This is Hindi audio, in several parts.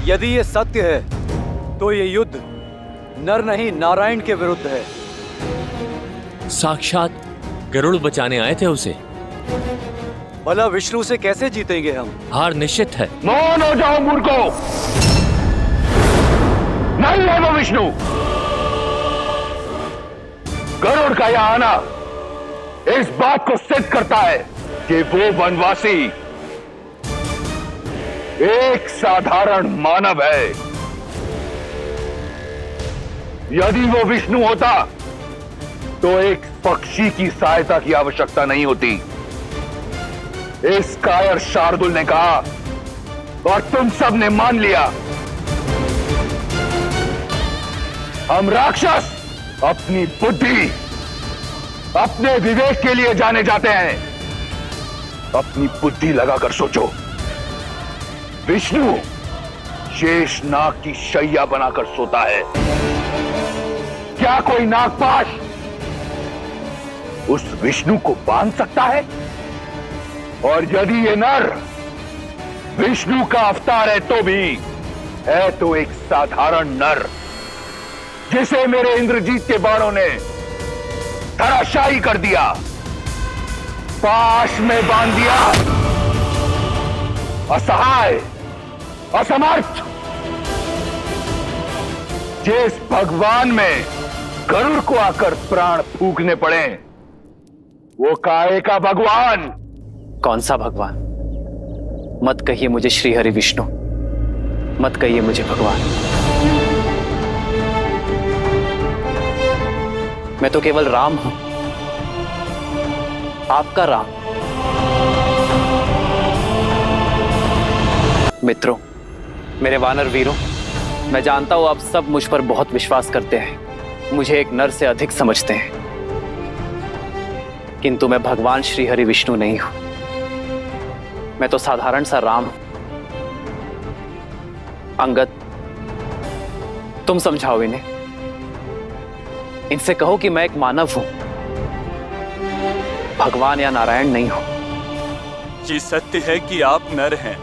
यदि ये सत्य है तो ये युद्ध नर नहीं नारायण के विरुद्ध है। साक्षात गरुड़ बचाने आए थे उसे। भला विष्णु से कैसे जीतेंगे हम? हार निश्चित है। मौन हो जाओ मूर्खों, नहीं है वो विष्णु। गरुड़ का यहां आना इस बात को सिद्ध करता है कि वो वनवासी एक साधारण मानव है। यदि वो विष्णु होता तो एक पक्षी की सहायता की आवश्यकता नहीं होती। इस कायर शार्दुल ने कहा और तुम सब ने मान लिया। हम राक्षस अपनी बुद्धि, अपने विवेक के लिए जाने जाते हैं। अपनी बुद्धि लगाकर सोचो, विष्णु शेष नाग की शैया बनाकर सोता है। क्या कोई नागपाश उस विष्णु को बांध सकता है? और यदि ये नर विष्णु का अवतार है तो भी है तो एक साधारण नर, जिसे मेरे इंद्रजीत के बाणों ने धराशायी कर दिया, पाश में बांध दिया। असहाय, असमर्थ। जिस भगवान में गरुड़ को आकर प्राण फूकने पड़े, वो काहे का भगवान? कौन सा भगवान? मत कहिए मुझे श्री हरि विष्णु, मत कहिए मुझे भगवान। मैं तो केवल राम हूं, आपका राम। मित्रों, मेरे वानर वीरों, मैं जानता हूं आप सब मुझ पर बहुत विश्वास करते हैं, मुझे एक नर से अधिक समझते हैं, किंतु मैं भगवान श्री हरि विष्णु नहीं हूं। मैं तो साधारण सा राम हूं। अंगद, तुम समझाओ इन्हें, इनसे कहो कि मैं एक मानव हूं, भगवान या नारायण नहीं हूं। ये सत्य है कि आप नर हैं,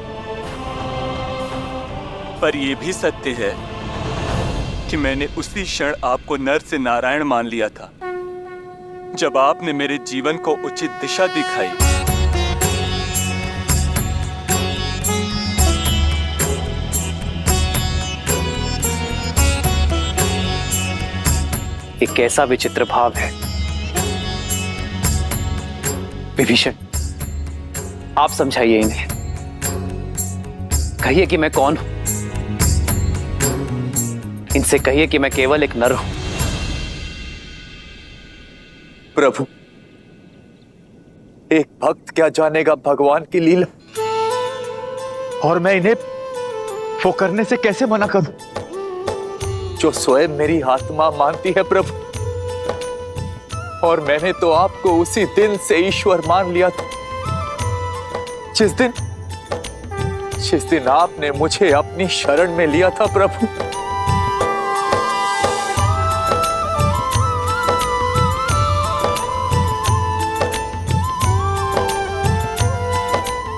पर यह भी सत्य है कि मैंने उसी क्षण आपको नर से नारायण मान लिया था जब आपने मेरे जीवन को उचित दिशा दिखाई। एक कैसा विचित्र भाव है। विभीषण, आप समझाइए इन्हें, कहिए कि मैं कौन हूं, इनसे कहिए कि मैं केवल एक नर हूं। प्रभु, एक भक्त क्या जानेगा भगवान की लीला, और मैं इन्हें वो करने से कैसे मना करूं जो स्वयं मेरी आत्मा मानती है प्रभु। और मैंने तो आपको उसी दिन से ईश्वर मान लिया था जिस दिन आपने मुझे अपनी शरण में लिया था प्रभु।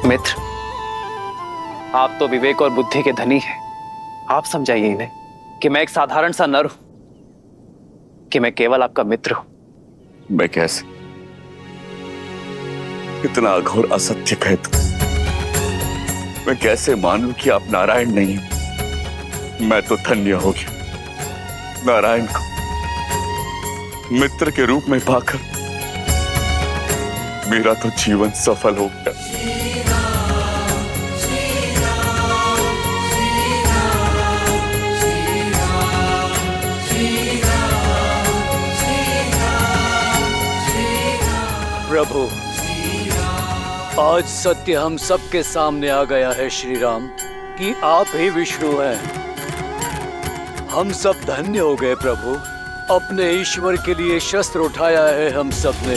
मित्र, आप तो विवेक और बुद्धि के धनी हैं, आप समझाइए इन्हें कि मैं एक साधारण सा नर हूं, कि मैं केवल आपका मित्र हूं। मैं कैसे इतना अघोर असत्य कहता, मैं कैसे मानूं कि आप नारायण नहीं? मैं तो धन्य हो गया नारायण को मित्र के रूप में पाकर। मेरा तो जीवन सफल हो गया। प्रभु, आज सत्य हम सबके सामने आ गया है श्री राम, कि आप ही विष्णु हैं। हम सब धन्य हो गए प्रभु, अपने ईश्वर के लिए शस्त्र उठाया है हम सब ने।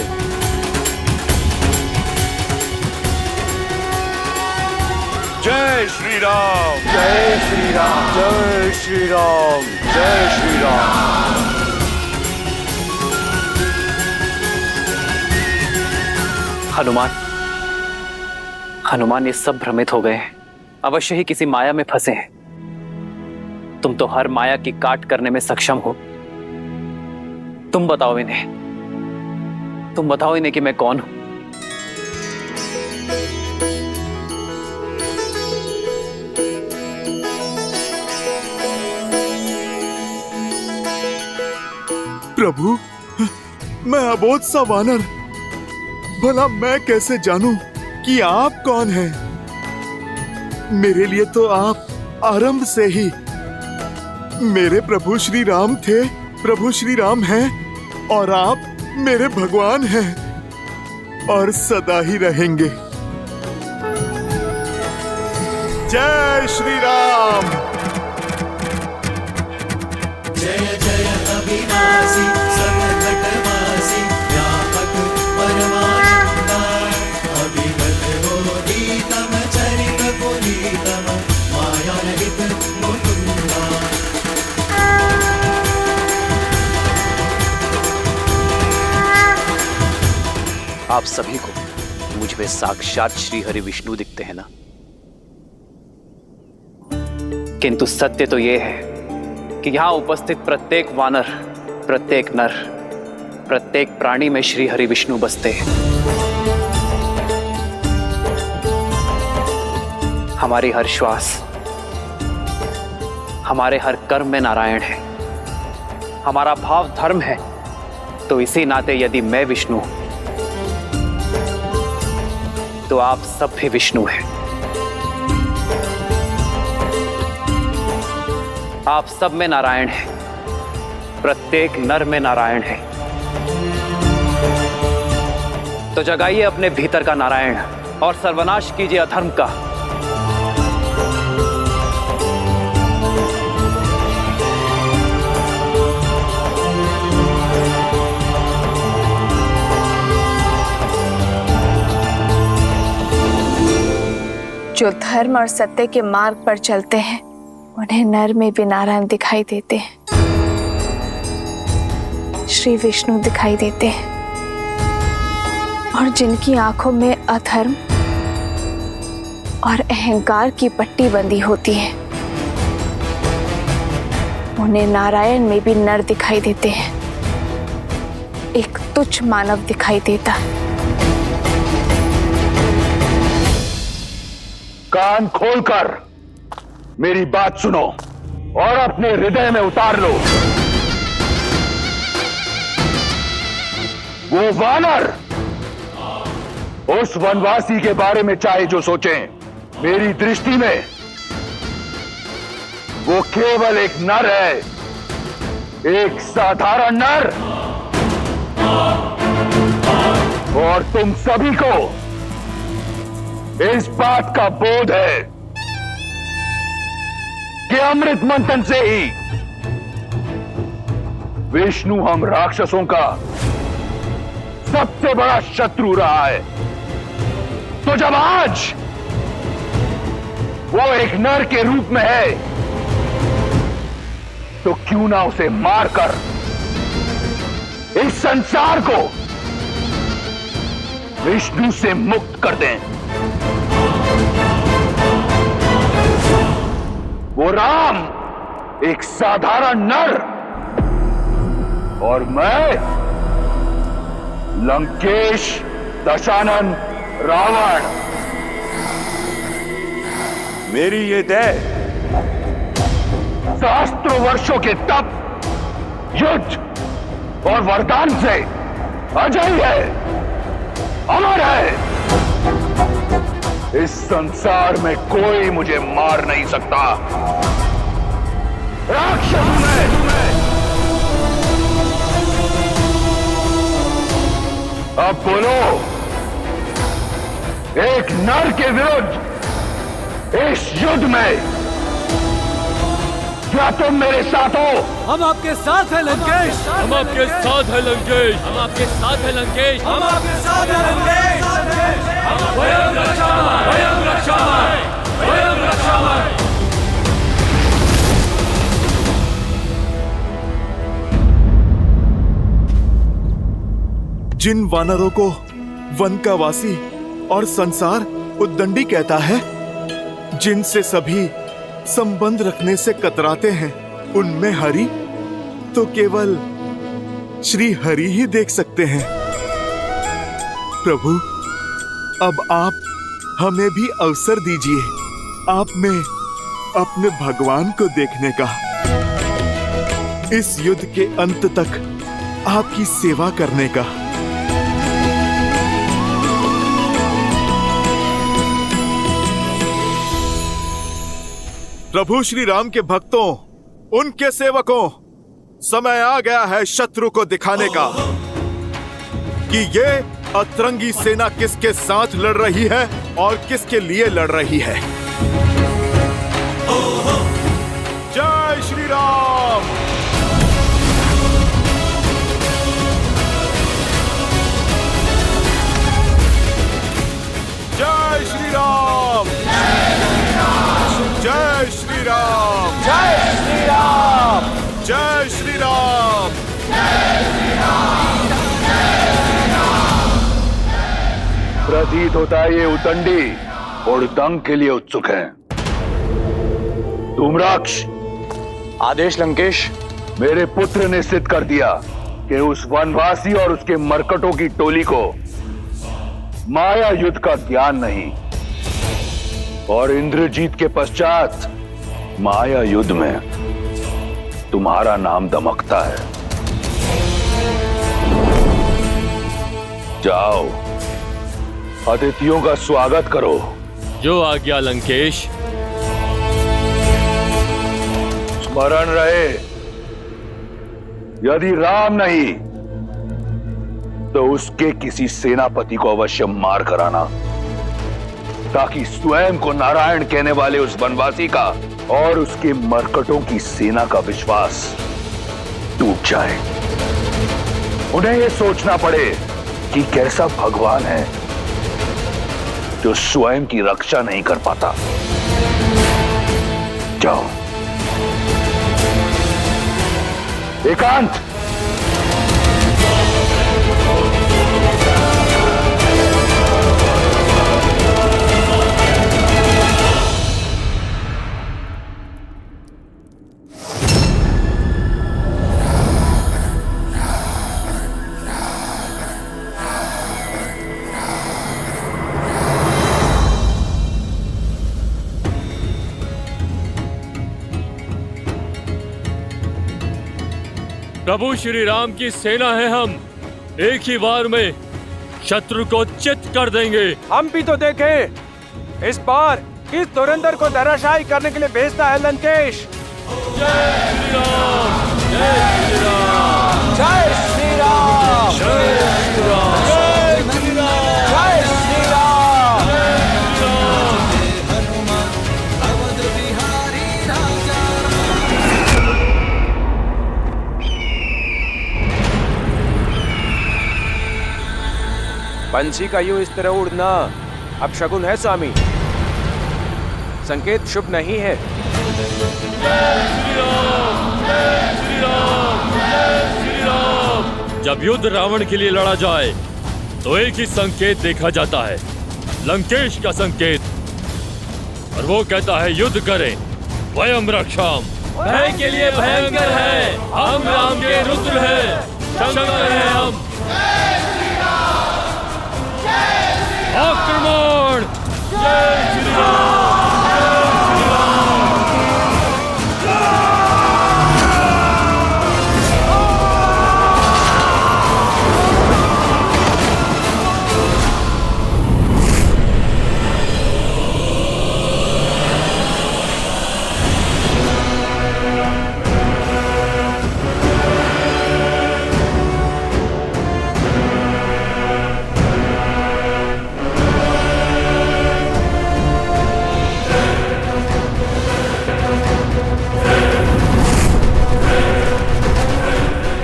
जय श्री राम, जय श्री राम, जय श्री राम, जय श्री राम। हनुमान ये सब भ्रमित हो गए हैं, अवश्य ही किसी माया में फंसे हैं। तुम तो हर माया की काट करने में सक्षम हो। तुम बताओ इन्हें कि मैं कौन हूं। प्रभु, मैं अबोध सा वानर, भला मैं कैसे जानूं कि आप कौन हैं? मेरे लिए तो आप आरंभ से ही मेरे प्रभु श्री राम थे, प्रभु श्री राम हैं, और आप मेरे भगवान हैं और सदा ही रहेंगे। जय श्री राम। जय जय अविनाशी सकलघटवासी व्यापक परमानंदा अविगत बोधितम चरित पुनीतम माया रहित मुकुंदा। आप सभी को मुझ में साक्षात श्री हरि विष्णु दिखते हैं ना, किंतु सत्य तो यह है कि यहां उपस्थित प्रत्येक वानर, प्रत्येक नर, प्रत्येक प्राणी में श्री हरि विष्णु बसते हैं। हमारी हर श्वास, हमारे हर कर्म में नारायण है। हमारा भाव धर्म है, तो इसी नाते यदि मैं विष्णु हूं तो आप सब भी विष्णु हैं। आप सब में नारायण है, प्रत्येक नर में नारायण है। तो जगाइए अपने भीतर का नारायण और सर्वनाश कीजिए अधर्म का। जो धर्म और सत्य के मार्ग पर चलते हैं उन्हें नर में भी नारायण दिखाई देते हैं, श्री विष्णु दिखाई देते हैं। और जिनकी आंखों में अधर्म और अहंकार की पट्टी बंधी होती है उन्हें नारायण में भी नर दिखाई देते हैं, एक तुच्छ मानव दिखाई देता है। कान खोलकर मेरी बात सुनो और अपने हृदय में उतार लो। वो वानर उस वनवासी के बारे में चाहे जो सोचें, मेरी दृष्टि में वो केवल एक नर है, एक साधारण नर। और तुम सभी को इस बात का बोध है कि अमृत मंथन से ही विष्णु हम राक्षसों का सबसे बड़ा शत्रु रहा है। तो जब आज वो एक नर के रूप में है तो क्यों ना उसे मारकर इस संसार को विष्णु से मुक्त कर दें। वो राम एक साधारण नर और मैं लंकेश दशानन रावण। मेरी ये देह सहस्त्रों वर्षों के तप, युद्ध और वरदान से अजय है, अमर है। इस संसार में कोई मुझे मार नहीं सकता। राक्षस मैं। अब बोलो, एक नर के विरुद्ध इस युद्ध में क्या तुम मेरे साथ हो? हम आपके साथ हैं लंकेश, हम आपके साथ है लंकेश, हम आपके साथ है लंकेश, हम आपके साथ हैं लंकेश। स्वयं रक्षामय, स्वयं रक्षामय, स्वयं रक्षामय। जिन वानरों को वन का वासी और संसार उद्दंडी कहता है, जिनसे सभी संबंध रखने से कतराते हैं, उनमें हरि तो केवल श्री हरि ही देख सकते हैं। प्रभु, अब आप हमें भी अवसर दीजिए आप में अपने भगवान को देखने का, इस युद्ध के अंत तक आपकी सेवा करने का। प्रभु श्री राम के भक्तों, उनके सेवकों, समय आ गया है शत्रु को दिखाने का कि ये अतरंगी सेना किसके साथ लड़ रही है और किसके लिए लड़ रही है। जय श्री राम। जय श्री राम। जय श्री राम। जय श्री राम। जय श्री राम। प्रतीत होता है ये उतंडी और दंग के लिए उत्सुक हैं। धूम्राक्ष, आदेश लंकेश। मेरे पुत्र ने सिद्ध कर दिया कि उस वनवासी और उसके मरकटों की टोली को माया युद्ध का ज्ञान नहीं, और इंद्रजीत के पश्चात माया युद्ध में तुम्हारा नाम दमकता है। जाओ, अतिथियों का स्वागत करो। जो आज्ञा लंकेश। स्मरण रहे, यदि राम नहीं तो उसके किसी सेनापति को अवश्य मार कराना, ताकि स्वयं को नारायण कहने वाले उस वनवासी का और उसके मरकटों की सेना का विश्वास टूट जाए। उन्हें यह सोचना पड़े कि कैसा भगवान है जो स्वयं की रक्षा नहीं कर पाता। जाओ। एकांत। प्रभु श्री राम की सेना है, हम एक ही बार में शत्रु को चित कर देंगे। हम भी तो देखें इस बार किस धुरंधर को धराशायी करने के लिए भेजता है लंकेश। जय श्री राम। जय श्री राम। जय श्री राम। जय श्री राम। जय श्री राम। जय श्री राम। हनुमान अवध बिहारी राजा। पंछी का यूं इस तरह उड़ना अब शगुन है स्वामी, संकेत शुभ नहीं है। जय श्री राम। जय श्री राम। जय श्री राम। जब युद्ध रावण के लिए लड़ा जाए तो एक ही संकेत देखा जाता है, लंकेश का संकेत, और वो कहता है युद्ध करें, वयम रक्षाम। भय के लिए भयंकर है, हम राम के रुद्र हैं, शंकर हैं हम। आक्रमण। जय श्री राम।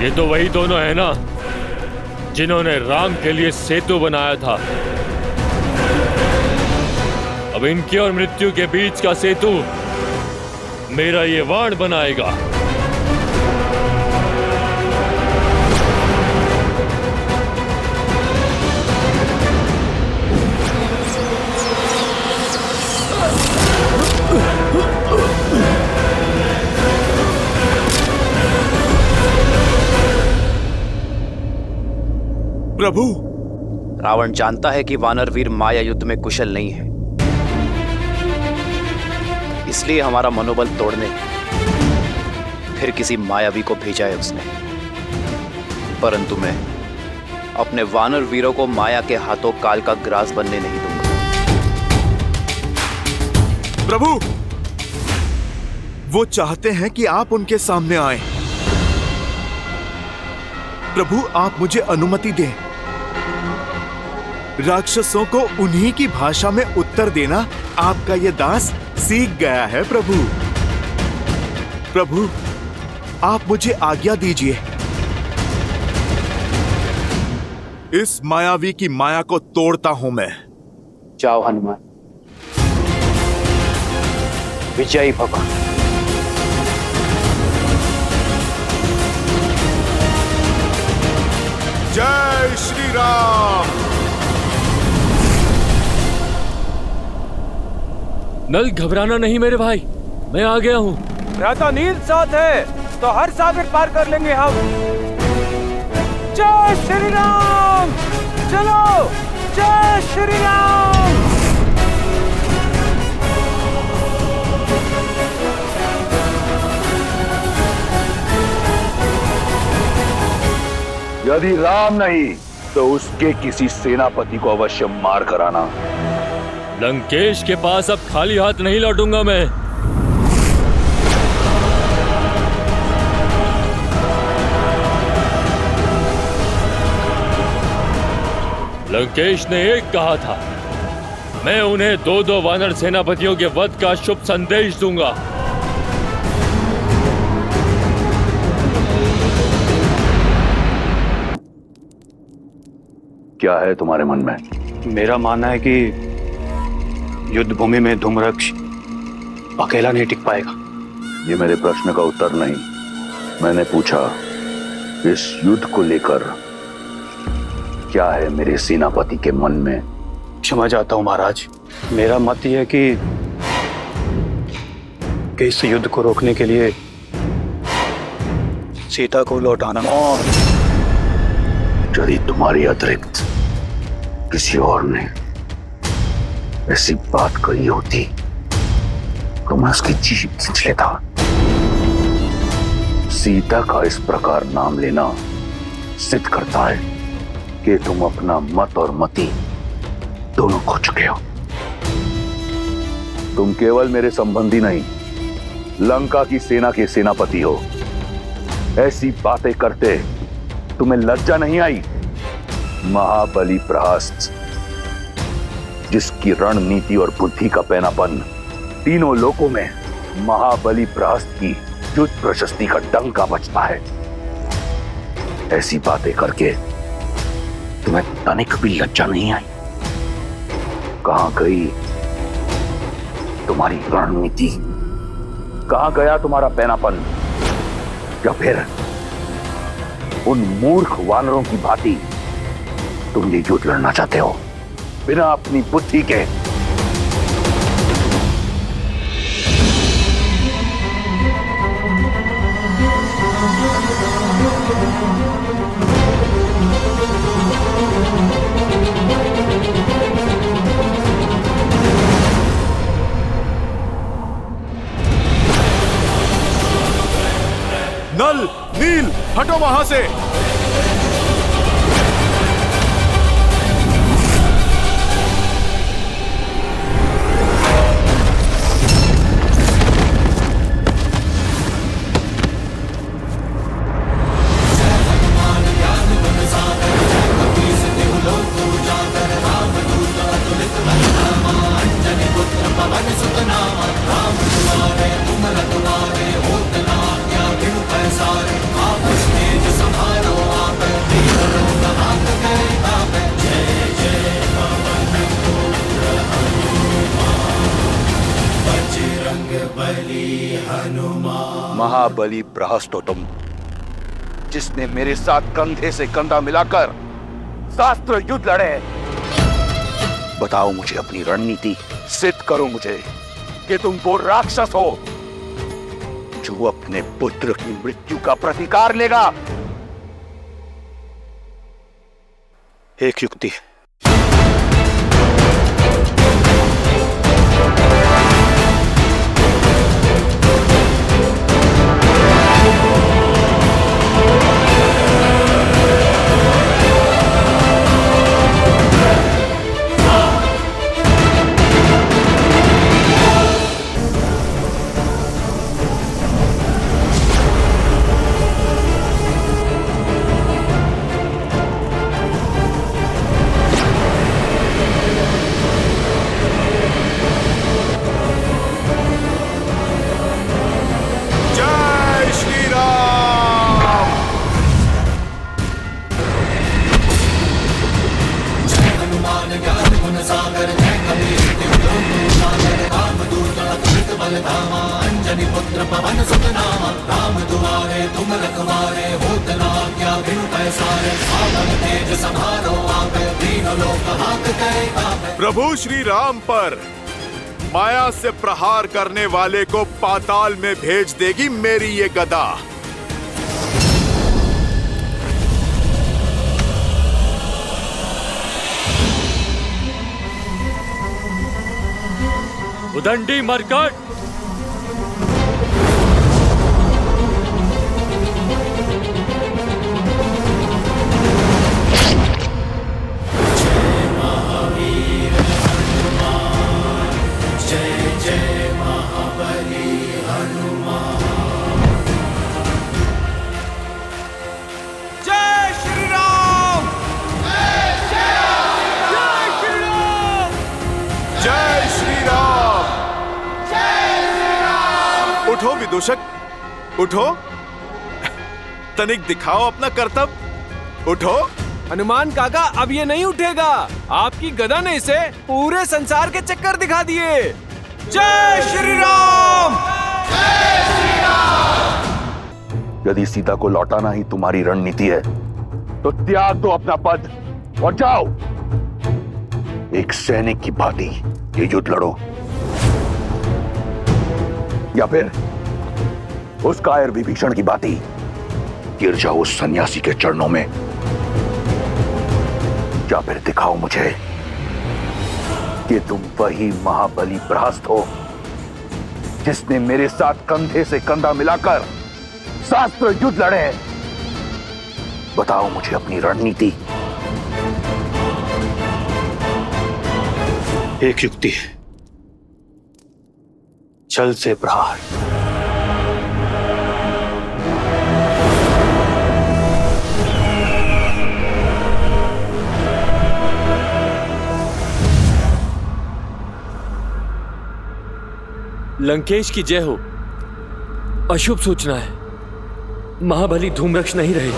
ये तो वही दोनों है ना जिन्होंने राम के लिए सेतु बनाया था। अब इनकी और मृत्यु के बीच का सेतु मेरा ये वाण बनाएगा। प्रभु। रावण जानता है कि वानर वीर माया युद्ध में कुशल नहीं है, इसलिए हमारा मनोबल तोड़ने फिर किसी मायावी को भेजा है उसने। परंतु मैं अपने वानर वीरों को माया के हाथों काल का ग्रास बनने नहीं दूंगा। प्रभु, वो चाहते हैं कि आप उनके सामने आए। प्रभु, आप मुझे अनुमति दें। राक्षसों को उन्हीं की भाषा में उत्तर देना आपका ये दास सीख गया है प्रभु। प्रभु, आप मुझे आज्ञा दीजिए। इस मायावी की माया को तोड़ता हूं मैं। जाओ हनुमान, विजयी भव। जय श्री राम। नल, घबराना नहीं मेरे भाई, मैं आ गया हूँ। भ्राता नील साथ है तो हर सागर पार कर लेंगे हम। जय श्री राम। चलो, जय श्री राम। यदि राम नहीं तो उसके किसी सेनापति को अवश्य मार कर आना। लंकेश के पास अब खाली हाथ नहीं लौटूंगा मैं। लंकेश ने एक कहा था, मैं उन्हें 2-2 वानर सेनापतियों के वध का शुभ संदेश दूंगा। क्या है तुम्हारे मन में? मेरा मानना है कि युद्ध भूमि में धूम्रक्ष अकेला नहीं टिक पाएगा। ये मेरे प्रश्न का उत्तर नहीं। मैंने पूछा, इस युद्ध को लेकर क्या है मेरे सेनापति के मन में? क्षमा चाहता हूं महाराज, मेरा मत यह है कि इस युद्ध को रोकने के लिए सीता को लौटाना। यदि तुम्हारी अतिरिक्त किसी और ने ऐसी बात कही होती तो मैं उसकी जीभ खींच लेता। सीता का इस प्रकार नाम लेना सिद्ध करता है कि तुम अपना मत और मति दोनों खो चुके हो। तुम केवल मेरे संबंधी नहीं, लंका की सेना के सेनापति हो। ऐसी बातें करते तुम्हें लज्जा नहीं आई? महाबली प्रहस्त, जिसकी रणनीति और बुद्धि का पैनापन तीनों लोकों में महाबली प्रहस्त की युद्ध प्रशस्ति का डंका बजता है, ऐसी बातें करके तुम्हें तनिक भी लज्जा नहीं आई? कहां गई तुम्हारी रणनीति? कहां गया तुम्हारा पैनापन? या फिर उन मूर्ख वानरों की भांति तुम ये युद्ध लड़ना चाहते हो बिना अपनी बुद्धि के? नल, नील, हटो वहां से। महाबली प्रहस्त हो तुम, जिसने मेरे साथ कंधे से कंधा मिलाकर शास्त्र युद्ध लड़े। बताओ मुझे अपनी रणनीति, सिद्ध करो मुझे कि तुम वो राक्षस हो जो अपने पुत्र की मृत्यु का प्रतिकार लेगा। एक युक्ति। प्रभु श्री राम पर माया से प्रहार करने वाले को पाताल में भेज देगी मेरी ये गदा। उदंडी मरकट, उठो विदूषक, उठो, तनिक दिखाओ अपना करतब, उठो। हनुमान काका अब ये नहीं उठेगा। आपकी गदा ने इसे पूरे संसार के चक्कर दिखा दिए। जय श्री राम। जय श्री राम। यदि सीता को लौटाना ही तुम्हारी रणनीति है तो त्याग दो अपना पद और जाओ, एक सैनिक की भांति ये युद्ध लड़ो, या फिर उस कायर विभीषण की भांति गिर जाओ उस सन्यासी के चरणों में, या फिर दिखाओ मुझे कि तुम वही महाबली प्रहस्त हो जिसने मेरे साथ कंधे से कंधा मिलाकर शास्त्र युद्ध लड़े। बताओ मुझे अपनी रणनीति। एक युक्ति, छल से प्रहार। लंकेश की जय हो। अशुभ सूचना है, महाबली धूम्रक्ष नहीं रहे।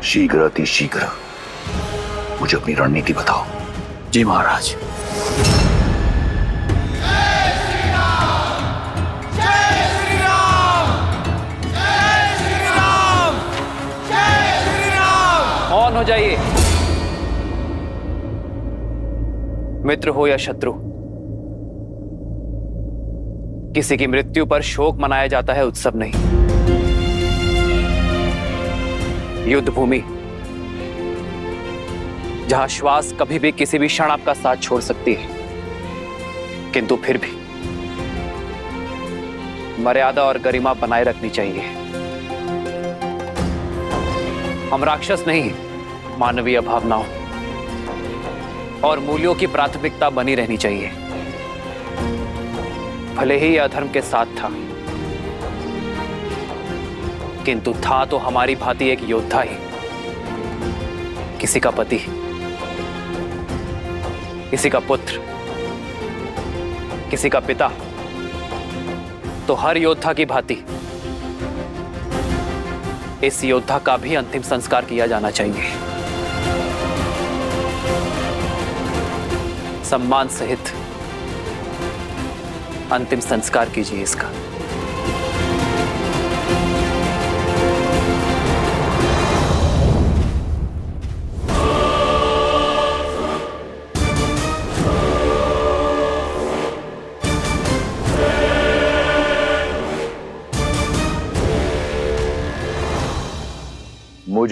शीघ्र अति शीघ्र मुझे अपनी रणनीति बताओ। जी महाराज। जय श्री राम। जय श्री राम। जय श्री राम। जय श्री राम। मौन हो जाइए। मित्र हो या शत्रु, किसी की मृत्यु पर शोक मनाया जाता है, उत्सव नहीं। युद्ध भूमि जहां श्वास कभी भी किसी भी क्षण आपका साथ छोड़ सकती है, किंतु फिर भी मर्यादा और गरिमा बनाए रखनी चाहिए। हम राक्षस नहीं, मानवीय भावनाओं और मूल्यों की प्राथमिकता बनी रहनी चाहिए। भले ही यह अधर्म के साथ था, किंतु था तो हमारी भांति एक योद्धा ही, किसी का पति, किसी का पुत्र, किसी का पिता। तो हर योद्धा की भांति इस योद्धा का भी अंतिम संस्कार किया जाना चाहिए। सम्मान सहित अंतिम संस्कार कीजिए इसका।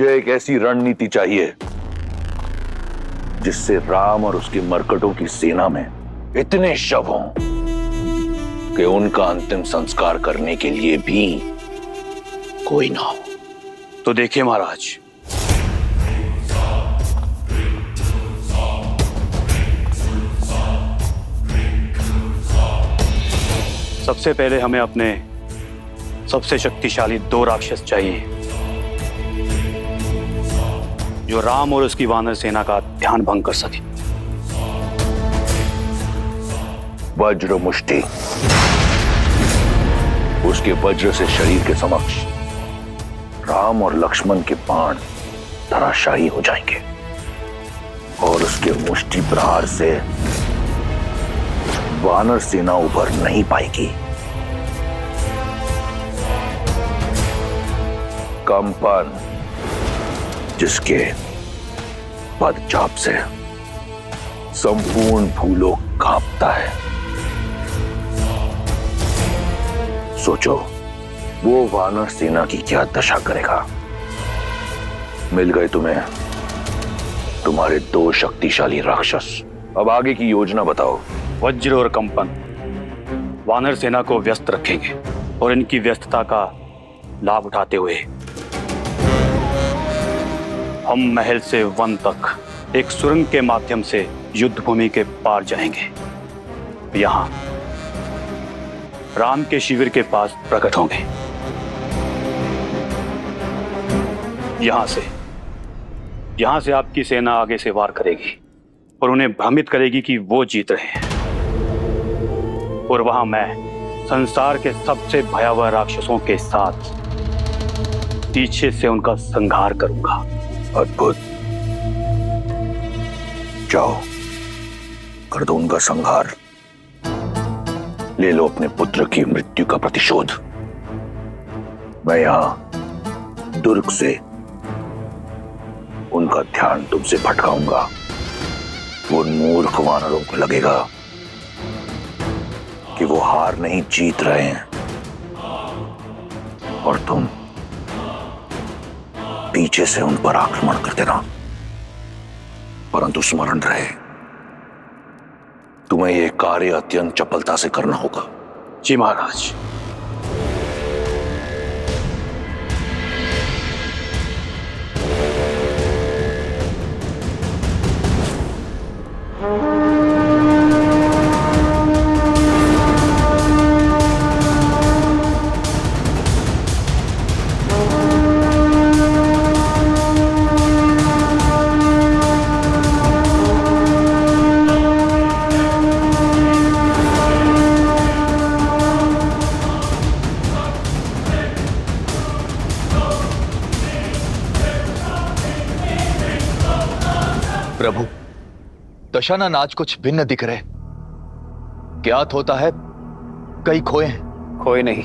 मुझे एक ऐसी रणनीति चाहिए जिससे राम और उसके मरकटों की सेना में इतने शव हों कि उनका अंतिम संस्कार करने के लिए भी कोई ना हो। तो देखिए महाराज, सबसे पहले हमें अपने सबसे शक्तिशाली 2 राक्षस चाहिए जो राम और उसकी वानर सेना का ध्यान भंग कर सके। वज्र मुष्टि, उसके वज्र से शरीर के समक्ष राम और लक्ष्मण के बाण धराशायी हो जाएंगे और उसके मुष्टि प्रहार से वानर सेना उभर नहीं पाएगी। कंपन, जिसके पदचाप से संपूर्ण भूलोक कांपता है। सोचो वो वानर सेना की क्या दशा करेगा। मिल गए तुम्हें तुम्हारे 2 शक्तिशाली राक्षस। अब आगे की योजना बताओ। वज्र और कंपन वानर सेना को व्यस्त रखेंगे और इनकी व्यस्तता का लाभ उठाते हुए हम महल से वन तक एक सुरंग के माध्यम से युद्ध भूमि के पार जाएंगे। यहां राम के शिविर के पास प्रकट होंगे। यहां से आपकी सेना आगे से वार करेगी और उन्हें भ्रमित करेगी कि वो जीत रहे हैं, और वहां मैं संसार के सबसे भयावह राक्षसों के साथ पीछे से उनका संहार करूंगा। अद्भुत, जाओ कर दो उनका संहार। ले लो अपने पुत्र की मृत्यु का प्रतिशोध। मैं यहां दुर्ग से उनका ध्यान तुमसे भटकाऊंगा। वो मूर्ख वानरों को लगेगा कि वो हार नहीं जीत रहे हैं और तुम पीछे से उन पर आक्रमण कर देना। परंतु स्मरण रहे, तुम्हें यह कार्य अत्यंत चपलता से करना होगा। जी महाराज। प्रभु, दशाना नाच कुछ भिन्न दिख रहे। ज्ञात होता है कई खोए हैं। खोए नहीं,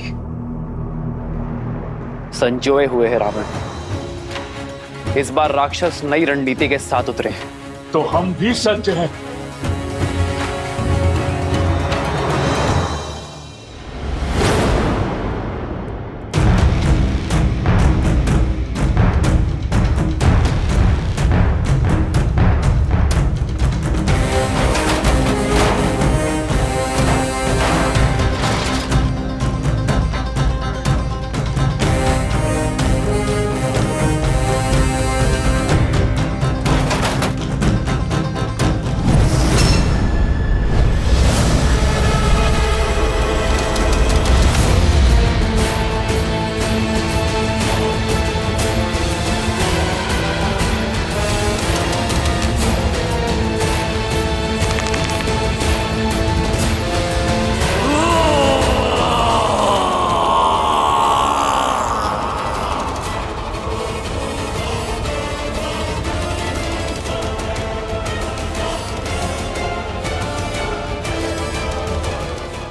संजोए हुए हैं रावण। इस बार राक्षस नई रणनीति के साथ उतरे हैं। तो हम भी सज्ज हैं।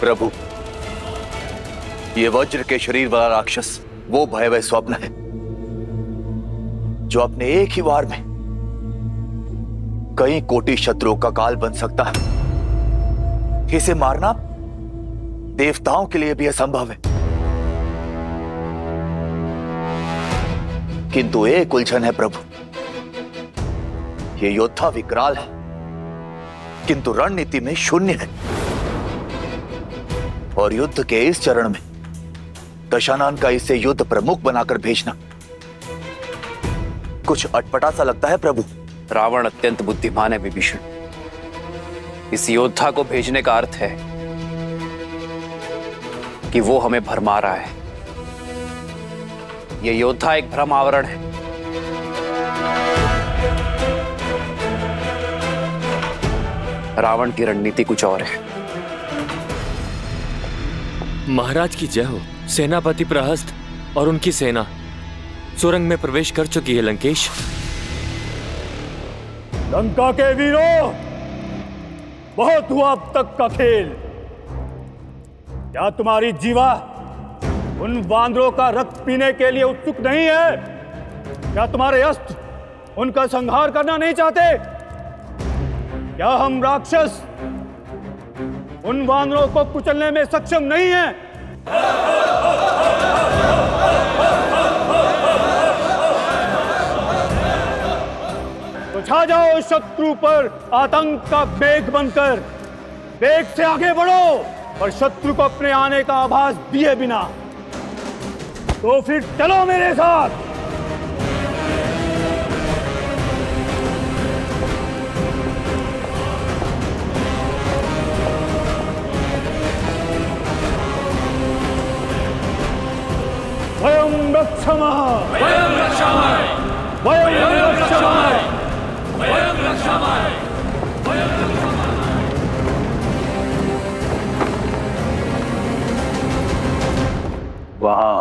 प्रभु, ये वज्र के शरीर वाला राक्षस वो भयावह स्वप्न है जो अपने एक ही वार में कई कोटि शत्रुओं का काल बन सकता है। इसे मारना देवताओं के लिए भी असंभव है। किंतु एक उलझन है प्रभु। ये योद्धा विकराल है, किंतु रणनीति में शून्य है। और युद्ध के इस चरण में दशानन का इसे युद्ध प्रमुख बनाकर भेजना कुछ अटपटा सा लगता है प्रभु। रावण अत्यंत बुद्धिमान है विभीषण। इस योद्धा को भेजने का अर्थ है कि वो हमें भरमा रहा है। ये योद्धा एक भ्रम आवरण है। रावण की रणनीति कुछ और है। महाराज की जय हो। सेनापति प्रहस्त और उनकी सेना सुरंग में प्रवेश कर चुकी है। लंकेश, लंका के वीरों, बहुत हुआ अब तक का खेल। क्या तुम्हारी जीवा उन वानरों का रक्त पीने के लिए उत्सुक नहीं है? क्या तुम्हारे अस्त्र उनका संहार करना नहीं चाहते? क्या हम राक्षस उन वानरों को कुचलने में सक्षम नहीं हैं? तो छा जाओ शत्रु पर आतंक का मेघ बनकर। वेग से आगे बढ़ो और शत्रु को अपने आने का आभास दिए बिना। तो फिर चलो मेरे साथ। वयं रक्षामः, वयं रक्षामः, वयं रक्षामः, वयं रक्षामः, वयं रक्षामः। वहां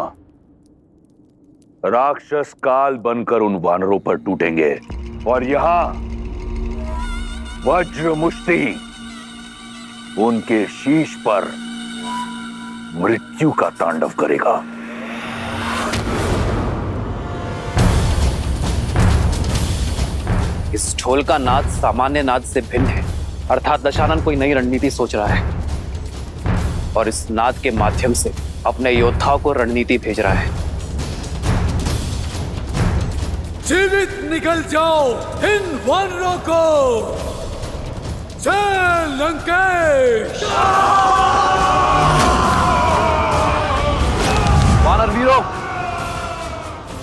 राक्षस काल बनकर उन वानरों पर टूटेंगे और यहां वज्र मुष्टि उनके शीश पर मृत्यु का तांडव करेगा। इस ढोल का नाद सामान्य नाद से भिन्न है, अर्थात दशानन कोई नई रणनीति सोच रहा है और इस नाद के माध्यम से अपने योद्धाओं को रणनीति भेज रहा है। जीवित निकल जाओ इन वानरों को। जय लंकेश। वानर वीरों,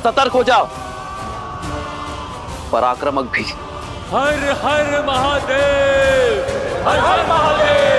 सतर्क हो जाओ। पराक्रमक भी। हर हर महादेव, हर हर महादेव।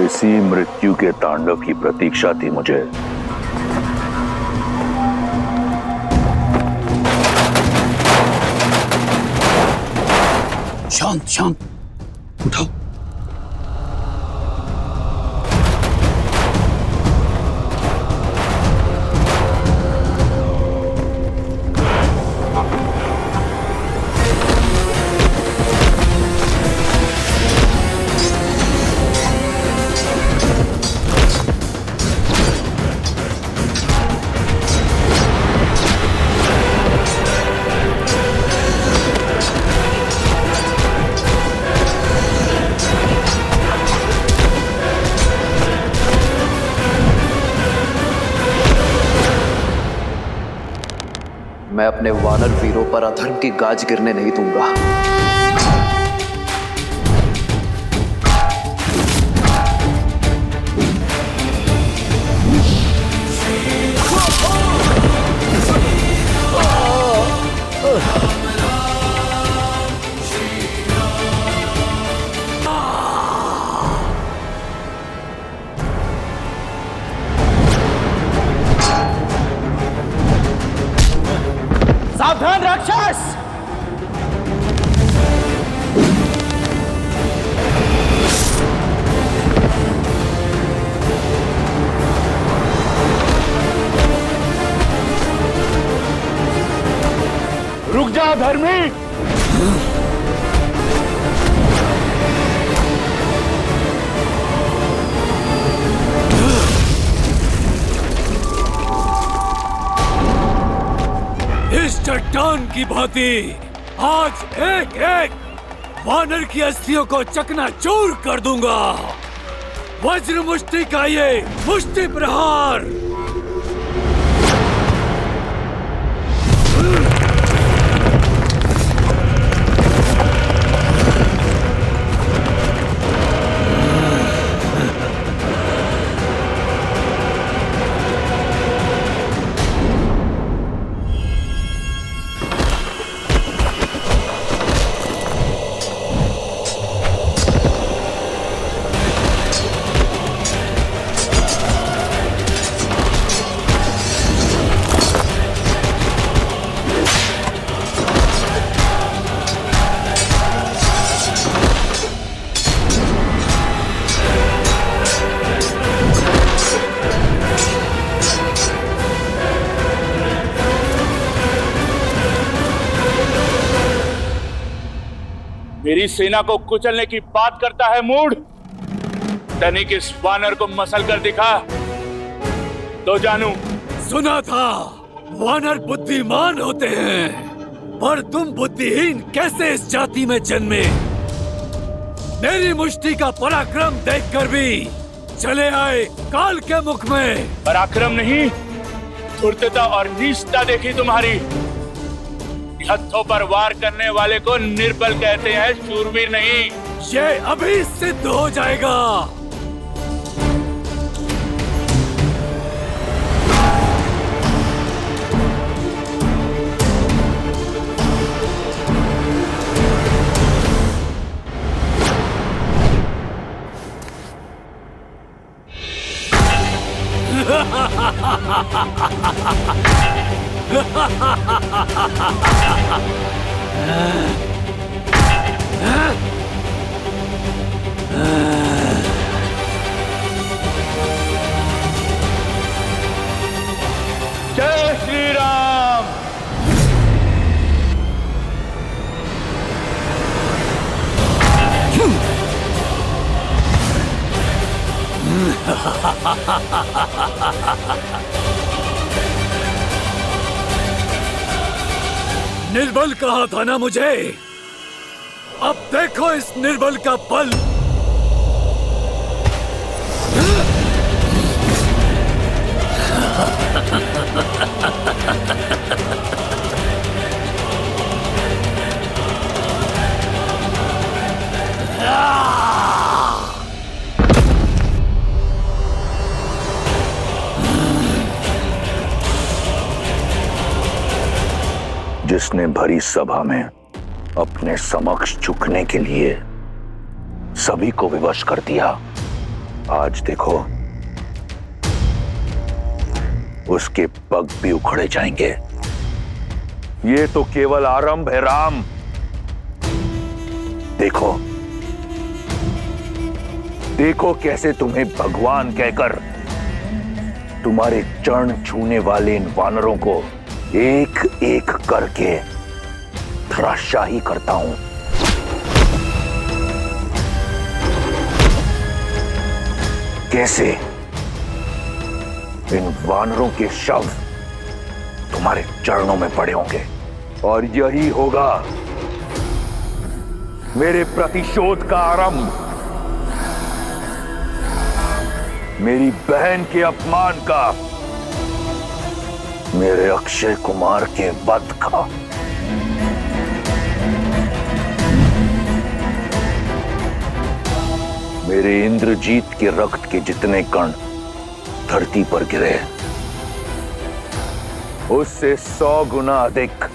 इसी मृत्यु के तांडव की प्रतीक्षा थी मुझे। शांत शांत, उठाओ। मैं अपने वानर वीरों पर अधर्म की गाज गिरने नहीं दूंगा। सावधान राक्षस! रुक जा धर्मी। इस चट्टान की भांति आज एक एक वानर की अस्थियों को चकनाचूर कर दूंगा। वज्र मुष्टि का ये मुष्टि प्रहार। मेरी सेना को कुचलने की बात करता है मूढ़। तनिक इस वानर को मसल कर दिखा तो जानू। सुना था वानर बुद्धिमान होते हैं, पर तुम बुद्धिहीन कैसे इस जाति में जन्मे? मेरी मुष्टि का पराक्रम देखकर भी चले आए काल के मुख में। पराक्रम नहीं, धूर्तता और नीचता देखी तुम्हारी। हथों पर वार करने वाले को निर्बल कहते हैं, शूरवीर नहीं। ये अभी सिद्ध हो जाएगा। जय श्री राम। निर्बल कहा था ना मुझे? अब देखो इस निर्बल का बल। जिसने भरी सभा में अपने समक्ष झुकने के लिए सभी को विवश कर दिया, आज देखो उसके पग भी उखड़े जाएंगे। ये तो केवल आरंभ है राम। देखो देखो कैसे तुम्हें भगवान कहकर तुम्हारे चरण छूने वाले इन वानरों को एक एक करके धराशाही करता हूं। कैसे इन वानरों के शव तुम्हारे चरणों में पड़े होंगे, और यही होगा मेरे प्रतिशोध का आरंभ, मेरी बहन के अपमान का, मेरे अक्षय कुमार के वध का। मेरे इंद्रजीत के रक्त के जितने कण धरती पर गिरे, उससे 100 गुना अधिक